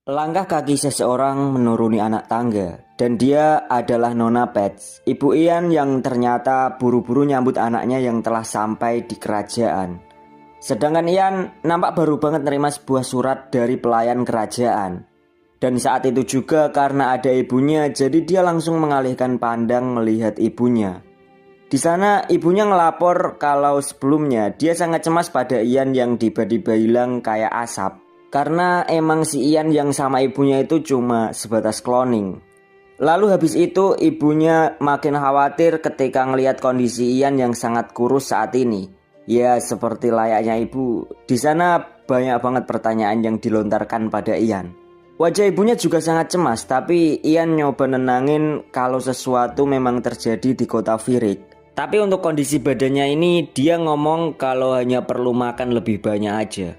Langkah kaki seseorang menuruni anak tangga, dan dia adalah Nona Pets, Ibu Ian yang ternyata buru-buru nyambut anaknya yang telah sampai di kerajaan. Sedangkan Ian nampak baru banget nerima sebuah surat dari pelayan kerajaan. Dan saat itu juga karena ada ibunya, jadi dia langsung mengalihkan pandang melihat ibunya. Di sana ibunya ngelapor kalau sebelumnya dia sangat cemas pada Ian yang tiba-tiba hilang kayak asap. Karena emang si Ian yang sama ibunya itu cuma sebatas cloning. Lalu habis itu ibunya makin khawatir ketika ngelihat kondisi Ian yang sangat kurus saat ini. Ya seperti layaknya ibu, di sana banyak banget pertanyaan yang dilontarkan pada Ian. Wajah ibunya juga sangat cemas, tapi Ian nyoba nenangin kalau sesuatu memang terjadi di kota Virik. Tapi untuk kondisi badannya ini dia ngomong kalau hanya perlu makan lebih banyak aja.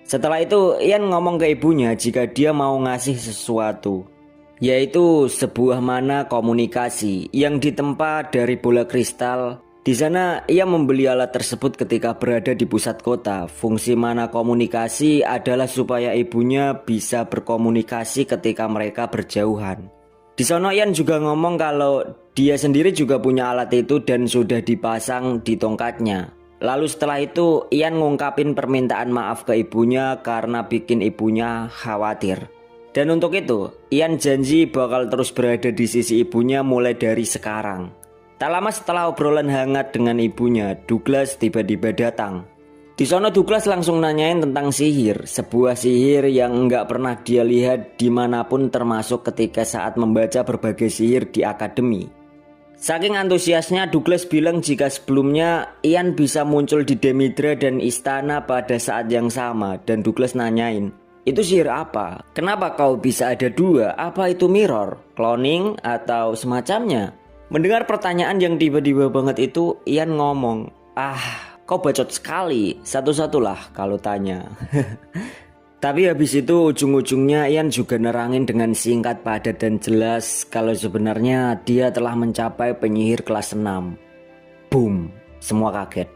Setelah itu Ian ngomong ke ibunya jika dia mau ngasih sesuatu, yaitu sebuah mana komunikasi yang ditempa dari bola kristal. Di sana ia membeli alat tersebut ketika berada di pusat kota. Fungsi mana komunikasi adalah supaya ibunya bisa berkomunikasi ketika mereka berjauhan. Di sana Ian juga ngomong kalau dia sendiri juga punya alat itu dan sudah dipasang di tongkatnya. Lalu setelah itu Ian ngungkapin permintaan maaf ke ibunya karena bikin ibunya khawatir. Dan untuk itu Ian janji bakal terus berada di sisi ibunya mulai dari sekarang. Tak lama setelah obrolan hangat dengan ibunya, Douglas tiba-tiba datang. Di sana Douglas langsung nanyain tentang sihir, sebuah sihir yang nggak pernah dia lihat dimanapun termasuk ketika saat membaca berbagai sihir di akademi. Saking antusiasnya Douglas bilang jika sebelumnya Ian bisa muncul di Demidra dan istana pada saat yang sama. Dan Douglas nanyain, itu sihir apa? Kenapa kau bisa ada dua? Apa itu mirror, cloning, atau semacamnya? Mendengar pertanyaan yang tiba-tiba banget itu, Ian ngomong, kau bacot sekali, satu-satulah kalau tanya. Tapi habis itu ujung-ujungnya Ian juga nerangin dengan singkat, padat dan jelas kalau sebenarnya dia telah mencapai penyihir kelas 6. Boom, semua kaget.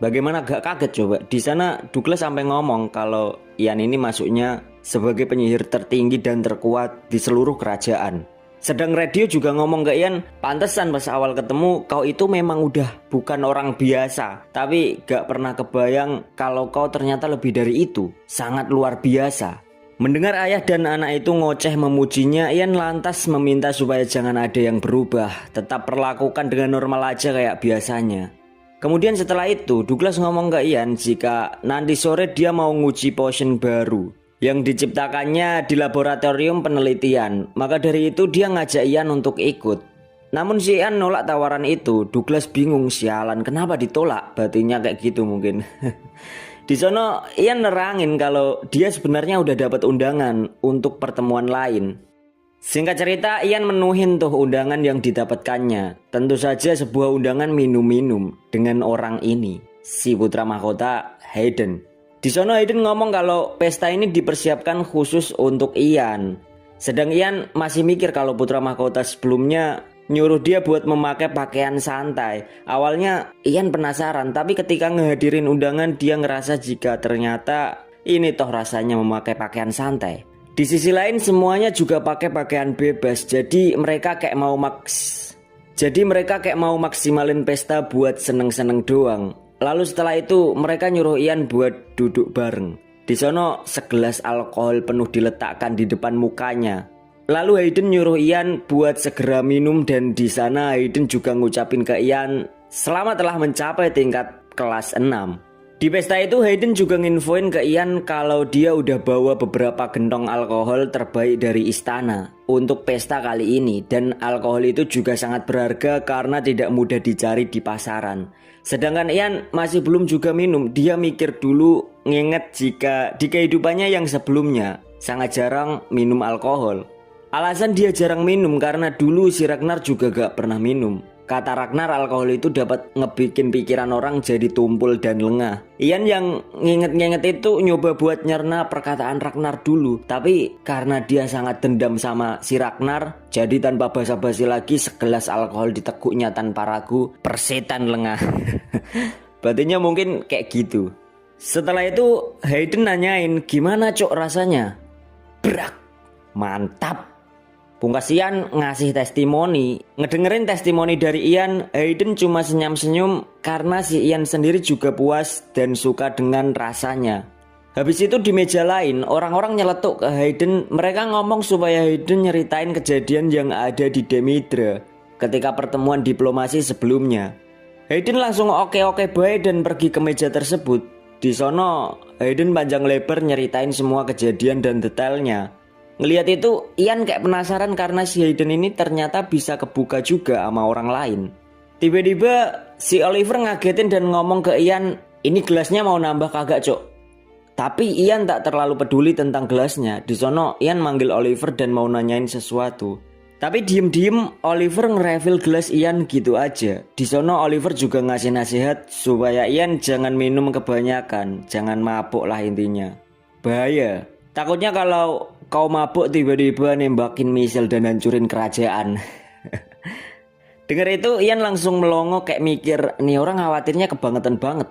Bagaimana gak kaget coba? Di sana Douglas sampai ngomong kalau Ian ini masuknya sebagai penyihir tertinggi dan terkuat di seluruh kerajaan. Sedang radio juga ngomong ke Ian, pantesan pas awal ketemu kau itu memang udah bukan orang biasa. Tapi gak pernah kebayang kalau kau ternyata lebih dari itu. Sangat luar biasa. Mendengar ayah dan anak itu ngoceh memujinya, Ian lantas meminta supaya jangan ada yang berubah. Tetap perlakukan dengan normal aja kayak biasanya. Kemudian setelah itu Douglas ngomong ke Ian jika nanti sore dia mau nguji potion baru yang diciptakannya di laboratorium penelitian. Maka dari itu dia ngajak Ian untuk ikut. Namun si Ian nolak tawaran itu. Douglas bingung, sialan kenapa ditolak, batinnya kayak gitu mungkin. Di sono Ian nerangin kalau dia sebenarnya udah dapat undangan untuk pertemuan lain. Singkat cerita Ian menuhin tuh undangan yang didapatkannya. Tentu saja sebuah undangan minum-minum dengan orang ini, si putra mahkota Hayden. Di sana Hayden ngomong kalau pesta ini dipersiapkan khusus untuk Ian. Sedang Ian masih mikir kalau putra mahkota sebelumnya nyuruh dia buat memakai pakaian santai. Awalnya Ian penasaran, tapi ketika ngehadirin undangan dia ngerasa jika ternyata ini toh rasanya memakai pakaian santai. Di sisi lain semuanya juga pakai pakaian bebas, jadi mereka kayak mau maksimalin pesta buat seneng-seneng doang. Lalu setelah itu mereka nyuruh Ian buat duduk bareng. Di sono segelas alkohol penuh diletakkan di depan mukanya. Lalu Hayden nyuruh Ian buat segera minum, dan di sana Hayden juga ngucapin ke Ian selamat telah mencapai tingkat kelas 6. Di pesta itu Hayden juga nginfoin ke Ian kalau dia udah bawa beberapa gentong alkohol terbaik dari istana untuk pesta kali ini. Dan alkohol itu juga sangat berharga karena tidak mudah dicari di pasaran. Sedangkan Ian masih belum juga minum. Dia mikir dulu, nginget jika di kehidupannya yang sebelumnya sangat jarang minum alkohol. Alasan dia jarang minum karena dulu si Ragnar juga gak pernah minum. Kata Ragnar alkohol itu dapat ngebikin pikiran orang jadi tumpul dan lengah. Ian yang nginget-nginget itu nyoba buat nyerna perkataan Ragnar dulu. Tapi karena dia sangat dendam sama si Ragnar, jadi tanpa basa-basi lagi segelas alkohol diteguknya tanpa ragu, persetan lengah. Batinnya mungkin kayak gitu. Setelah itu Hayden nanyain gimana cok rasanya. Brak. Mantap. Pungkas Ian ngasih testimoni. Ngedengerin testimoni dari Ian, Hayden cuma senyum-senyum karena si Ian sendiri juga puas dan suka dengan rasanya. Habis itu di meja lain, orang-orang nyeletuk ke Hayden. Mereka ngomong supaya Hayden nyeritain kejadian yang ada di Demidra ketika pertemuan diplomasi sebelumnya. Hayden langsung oke-oke baik dan pergi ke meja tersebut. Di sono, Hayden panjang lebar nyeritain semua kejadian dan detailnya. Ngelihat itu, Ian kayak penasaran karena si Hayden ini ternyata bisa kebuka juga sama orang lain. Tiba-tiba si Oliver ngagetin dan ngomong ke Ian, ini gelasnya mau nambah kagak cok? Tapi Ian tak terlalu peduli tentang gelasnya. Di sono Ian manggil Oliver dan mau nanyain sesuatu. Tapi diem-diem Oliver nge-refill gelas Ian gitu aja. Di sono Oliver juga ngasih nasihat supaya Ian jangan minum kebanyakan, jangan mabuk lah intinya. Bahaya. Takutnya kalau kau mabuk tiba-tiba nembakin misil dan hancurin kerajaan. Dengar itu Ian langsung melongo kayak mikir, nih orang khawatirnya kebangetan banget.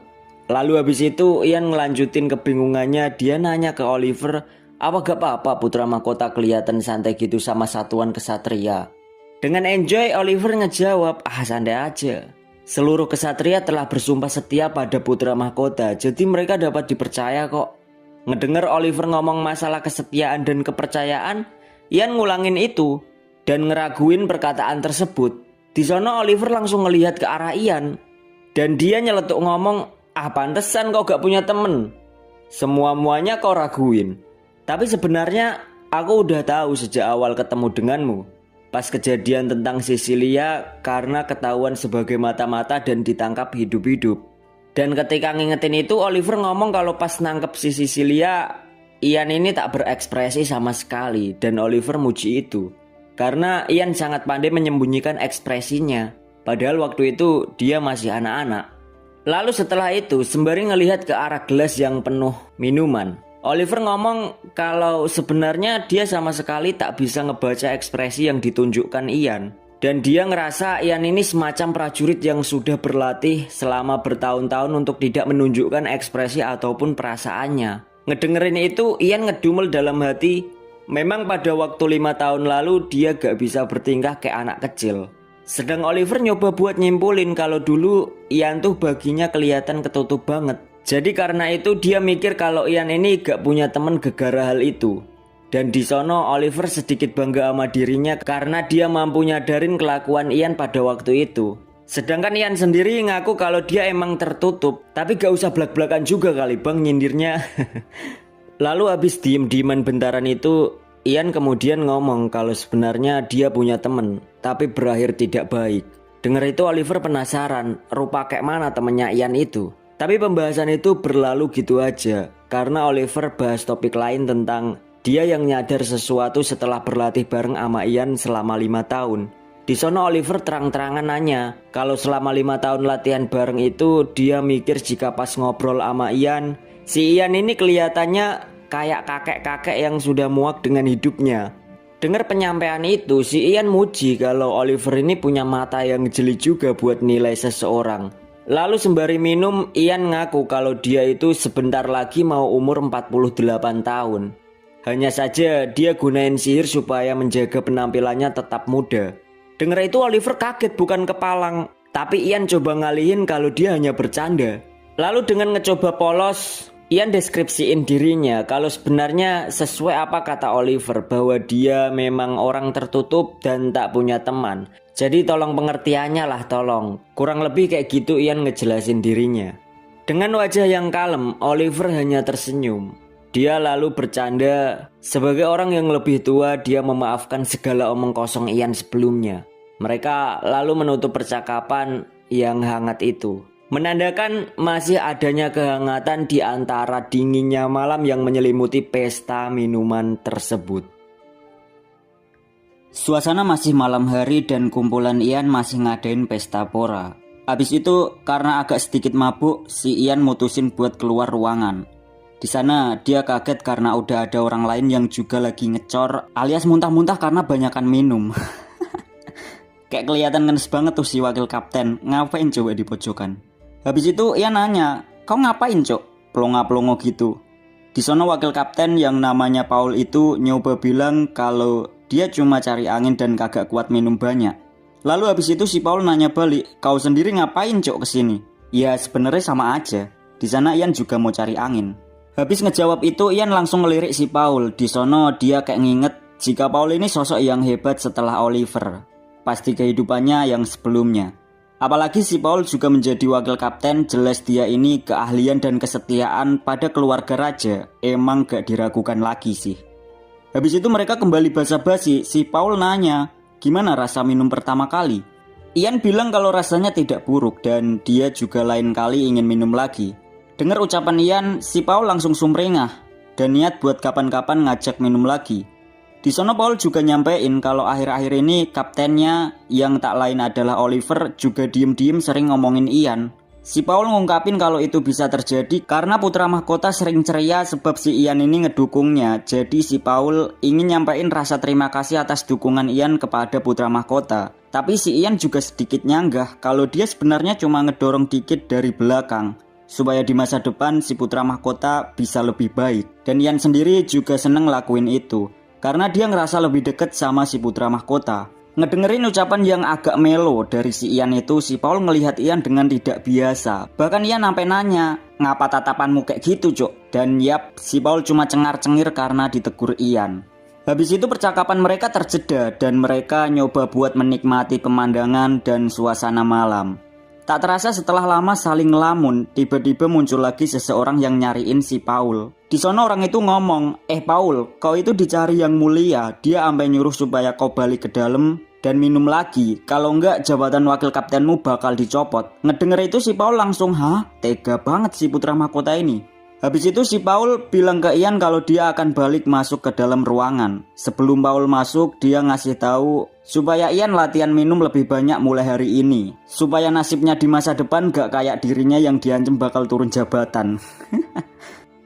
Lalu habis itu Ian ngelanjutin kebingungannya. Dia nanya ke Oliver, apa gak apa-apa putra mahkota kelihatan santai gitu sama satuan kesatria? Dengan enjoy Oliver ngejawab, santai aja. Seluruh kesatria telah bersumpah setia pada putra mahkota, jadi mereka dapat dipercaya kok. Ngedenger Oliver ngomong masalah kesetiaan dan kepercayaan, Ian ngulangin itu dan ngeraguin perkataan tersebut. Di sono Oliver langsung ngelihat ke arah Ian dan dia nyeletuk ngomong, pantesan kau gak punya temen. Semua-muanya kau raguin. Tapi sebenarnya aku udah tahu sejak awal ketemu denganmu. Pas kejadian tentang Cecilia karena ketahuan sebagai mata-mata dan ditangkap hidup-hidup. Dan ketika ngingetin itu Oliver ngomong kalau pas nangkep si Cecilia, Ian ini tak berekspresi sama sekali. Dan Oliver muji itu karena Ian sangat pandai menyembunyikan ekspresinya. Padahal waktu itu dia masih anak-anak. Lalu setelah itu sembari ngelihat ke arah gelas yang penuh minuman, Oliver ngomong kalau sebenarnya dia sama sekali tak bisa ngebaca ekspresi yang ditunjukkan Ian. Dan dia ngerasa Ian ini semacam prajurit yang sudah berlatih selama bertahun-tahun untuk tidak menunjukkan ekspresi ataupun perasaannya. Ngedengerin itu Ian ngedumel dalam hati. Memang pada waktu 5 tahun lalu dia gak bisa bertingkah kayak anak kecil. Sedang Oliver nyoba buat nyimpulin kalau dulu Ian tuh baginya kelihatan ketutup banget. Jadi karena itu dia mikir kalau Ian ini gak punya temen gegara hal itu. Dan di sono Oliver sedikit bangga sama dirinya karena dia mampu nyadarin kelakuan Ian pada waktu itu. Sedangkan Ian sendiri ngaku kalau dia emang tertutup. Tapi gak usah blak-blakan juga kali bang nyindirnya. Lalu habis diem-dieman bentaran itu, Ian kemudian ngomong kalau sebenarnya dia punya temen, tapi berakhir tidak baik. Dengar itu Oliver penasaran, rupa kayak mana temennya Ian itu. Tapi pembahasan itu berlalu gitu aja, karena Oliver bahas topik lain tentang dia yang nyadar sesuatu setelah berlatih bareng sama Ian selama 5 tahun. Di sono Oliver terang-terangan nanya kalau selama 5 tahun latihan bareng itu dia mikir jika pas ngobrol sama Ian, si Ian ini kelihatannya kayak kakek-kakek yang sudah muak dengan hidupnya. Dengar penyampaian itu, si Ian muji kalau Oliver ini punya mata yang jeli juga buat nilai seseorang. Lalu sembari minum, Ian ngaku kalau dia itu sebentar lagi mau umur 48 tahun. Hanya saja dia gunain sihir supaya menjaga penampilannya tetap muda. Dengar itu Oliver kaget bukan kepalang, tapi Ian coba ngalihin kalau dia hanya bercanda. Lalu dengan ngecoba polos, Ian deskripsiin dirinya kalau sebenarnya sesuai apa kata Oliver bahwa dia memang orang tertutup dan tak punya teman. Jadi tolong pengertiannya lah tolong. Kurang lebih kayak gitu Ian ngejelasin dirinya. Dengan wajah yang kalem, Oliver hanya tersenyum. Dia lalu bercanda, sebagai orang yang lebih tua dia memaafkan segala omong kosong Ian sebelumnya. Mereka lalu menutup percakapan yang hangat itu, menandakan masih adanya kehangatan di antara dinginnya malam yang menyelimuti pesta minuman tersebut. Suasana masih malam hari dan kumpulan Ian masih ngadain pesta pora. Habis itu karena agak sedikit mabuk, si Ian mutusin buat keluar ruangan. Di sana dia kaget karena udah ada orang lain yang juga lagi ngecor alias muntah-muntah karena banyakan minum. Kayak kelihatan ngenes banget tuh si wakil kapten, ngapain coba di pojokan. Habis itu Ian nanya, kau ngapain cok? Pelongo-pelongo gitu. Di sana wakil kapten yang namanya Paul itu nyoba bilang kalau dia cuma cari angin dan kagak kuat minum banyak. Lalu habis itu si Paul nanya balik, kau sendiri ngapain cok kesini? Ya sebenarnya sama aja, di sana Ian juga mau cari angin. Habis ngejawab itu Ian langsung ngelirik si Paul. Di sono dia kayak nginget jika Paul ini sosok yang hebat setelah Oliver, pasti kehidupannya yang sebelumnya. Apalagi si Paul juga menjadi wakil kapten, jelas dia ini keahlian dan kesetiaan pada keluarga raja emang gak diragukan lagi sih. Habis itu mereka kembali basa-basi. Si Paul nanya, gimana rasa minum pertama kali? Ian bilang kalau rasanya tidak buruk dan dia juga lain kali ingin minum lagi. Dengar ucapan Ian, si Paul langsung sumringah dan niat buat kapan-kapan ngajak minum lagi. Di sana Paul juga nyampein kalau akhir-akhir ini kaptennya yang tak lain adalah Oliver juga diem-diem sering ngomongin Ian. Si Paul ngungkapin kalau itu bisa terjadi karena putra mahkota sering ceria sebab si Ian ini ngedukungnya. Jadi si Paul ingin nyampein rasa terima kasih atas dukungan Ian kepada putra mahkota. Tapi si Ian juga sedikit nyanggah kalau dia sebenarnya cuma ngedorong dikit dari belakang supaya di masa depan si putra mahkota bisa lebih baik. Dan Ian sendiri juga seneng lakuin itu karena dia ngerasa lebih deket sama si putra mahkota. Ngedengerin ucapan yang agak melo dari si Ian itu, si Paul ngelihat Ian dengan tidak biasa. Bahkan Ian sampai nanya, ngapa tatapanmu kayak gitu cok? Dan yap, si Paul cuma cengar-cengir karena ditegur Ian. Habis itu percakapan mereka terjeda dan mereka nyoba buat menikmati pemandangan dan suasana malam. Tak terasa setelah lama saling ngelamun, tiba-tiba muncul lagi seseorang yang nyariin si Paul. Di sana orang itu ngomong, Paul, kau itu dicari yang mulia. Dia sampai nyuruh supaya kau balik ke dalam dan minum lagi. Kalau enggak jabatan wakil kaptenmu bakal dicopot. Ngedenger itu si Paul langsung, hah? Tega banget si putra mahkota ini. Habis itu si Paul bilang ke Ian kalau dia akan balik masuk ke dalam ruangan. Sebelum Paul masuk, dia ngasih tahu supaya Ian latihan minum lebih banyak mulai hari ini, supaya nasibnya di masa depan gak kayak dirinya yang diancam bakal turun jabatan.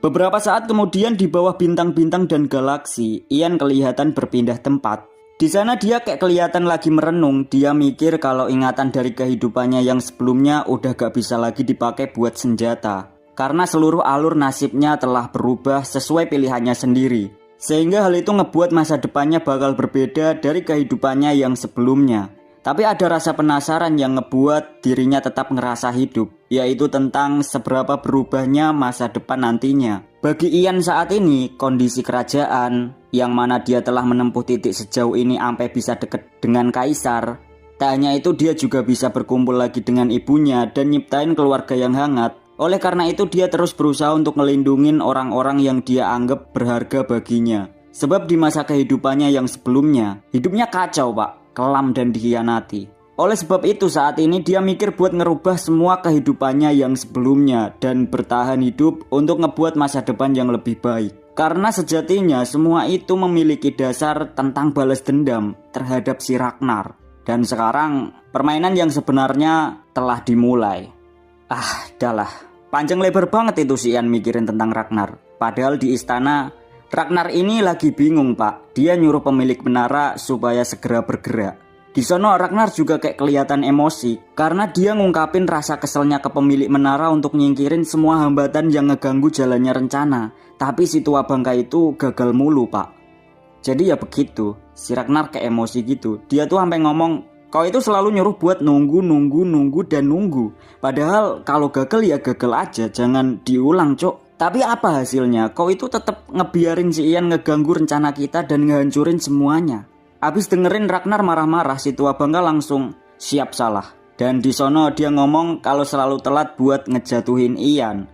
Beberapa saat kemudian di bawah bintang-bintang dan galaksi, Ian kelihatan berpindah tempat. Di sana dia kayak kelihatan lagi merenung. Dia mikir kalau ingatan dari kehidupannya yang sebelumnya udah gak bisa lagi dipakai buat senjata, karena seluruh alur nasibnya telah berubah sesuai pilihannya sendiri. Sehingga hal itu ngebuat masa depannya bakal berbeda dari kehidupannya yang sebelumnya. Tapi ada rasa penasaran yang ngebuat dirinya tetap ngerasa hidup, yaitu tentang seberapa berubahnya masa depan nantinya. Bagi Ian saat ini, kondisi kerajaan, yang mana dia telah menempuh titik sejauh ini sampai bisa deket dengan kaisar. Tak hanya itu, dia juga bisa berkumpul lagi dengan ibunya dan nyiptain keluarga yang hangat. Oleh karena itu dia terus berusaha untuk ngelindungin orang-orang yang dia anggap berharga baginya. Sebab di masa kehidupannya yang sebelumnya, hidupnya kacau pak, kelam dan dikhianati. Oleh sebab itu saat ini dia mikir buat ngerubah semua kehidupannya yang sebelumnya dan bertahan hidup untuk ngebuat masa depan yang lebih baik. Karena sejatinya semua itu memiliki dasar tentang balas dendam terhadap si Ragnar. Dan sekarang permainan yang sebenarnya telah dimulai. Udahlah. Panjang lebar banget itu si Ian mikirin tentang Ragnar. Padahal di istana, Ragnar ini lagi bingung pak. Dia nyuruh pemilik menara supaya segera bergerak. Di sana Ragnar juga kayak kelihatan emosi karena dia ngungkapin rasa keselnya ke pemilik menara untuk nyingkirin semua hambatan yang ngeganggu jalannya rencana. Tapi si tua bangka itu gagal mulu pak. Jadi ya begitu, si Ragnar kayak emosi gitu. Dia tuh sampai ngomong, kau itu selalu nyuruh buat nunggu dan nunggu. Padahal kalau gagal ya gagal aja, jangan diulang cok. Tapi apa hasilnya? Kau itu tetap ngebiarin si Ian ngeganggu rencana kita dan ngehancurin semuanya. Abis dengerin Ragnar marah-marah, si tua bangka langsung siap salah. Dan di sono dia ngomong kalau selalu telat buat ngejatuhin Ian.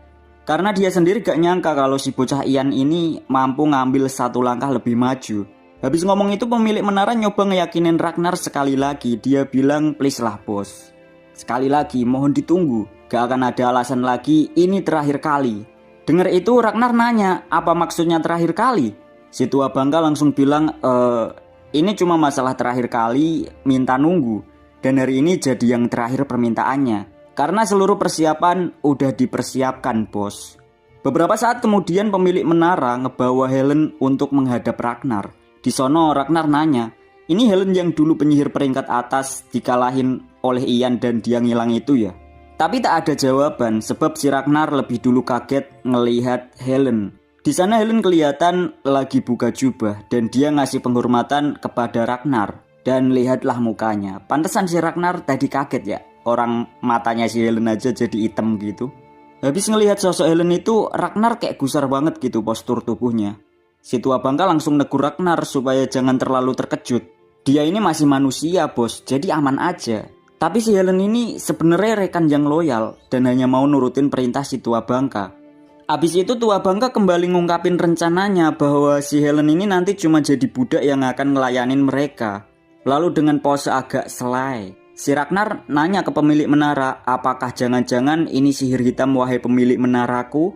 Karena dia sendiri gak nyangka kalau si bocah Ian ini mampu ngambil satu langkah lebih maju. Habis ngomong itu pemilik menara nyoba ngeyakinin Ragnar sekali lagi. Dia bilang, please lah bos, sekali lagi mohon ditunggu, gak akan ada alasan lagi, ini terakhir kali. Dengar itu Ragnar nanya, apa maksudnya terakhir kali? Si tua bangka langsung bilang, ini cuma masalah terakhir kali, minta nunggu. Dan hari ini jadi yang terakhir permintaannya, karena seluruh persiapan udah dipersiapkan bos. Beberapa saat kemudian pemilik menara ngebawa Helen untuk menghadap Ragnar. Di sono Ragnar nanya, ini Helen yang dulu penyihir peringkat atas dikalahin oleh Ian dan dia ngilang itu ya? Tapi tak ada jawaban sebab si Ragnar lebih dulu kaget ngelihat Helen. Di sana Helen kelihatan lagi buka jubah dan dia ngasih penghormatan kepada Ragnar. Dan lihatlah mukanya. Pantesan si Ragnar tadi kaget ya. Orang matanya si Helen aja jadi hitam gitu. Habis ngelihat sosok Helen itu, Ragnar kayak gusar banget gitu postur tubuhnya. Si tua bangka langsung negur Ragnar supaya jangan terlalu terkejut. Dia ini masih manusia bos, jadi aman aja. Tapi si Helen ini sebenarnya rekan yang loyal dan hanya mau nurutin perintah si tua bangka. Abis itu tua bangka kembali ngungkapin rencananya bahwa si Helen ini nanti cuma jadi budak yang akan ngelayanin mereka. Lalu dengan pose agak selai, si Ragnar nanya ke pemilik menara, apakah jangan-jangan ini sihir hitam wahai pemilik menaraku?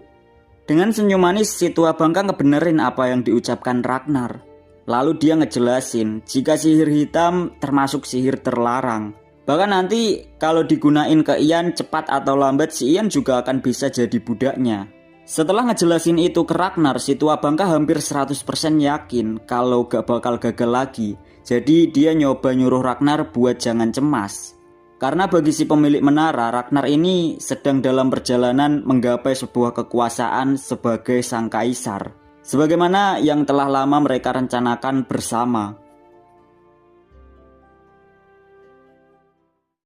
Dengan senyum manis si tua bangka ngebenerin apa yang diucapkan Ragnar. Lalu dia ngejelasin jika sihir hitam termasuk sihir terlarang. Bahkan nanti kalau digunain ke Ian cepat atau lambat si Ian juga akan bisa jadi budaknya. Setelah ngejelasin itu ke Ragnar, si tua bangka hampir 100% yakin kalau gak bakal gagal lagi. Jadi dia nyoba nyuruh Ragnar buat jangan cemas. Karena bagi si pemilik menara, Ragnar ini sedang dalam perjalanan menggapai sebuah kekuasaan sebagai sang kaisar. Sebagaimana yang telah lama mereka rencanakan bersama.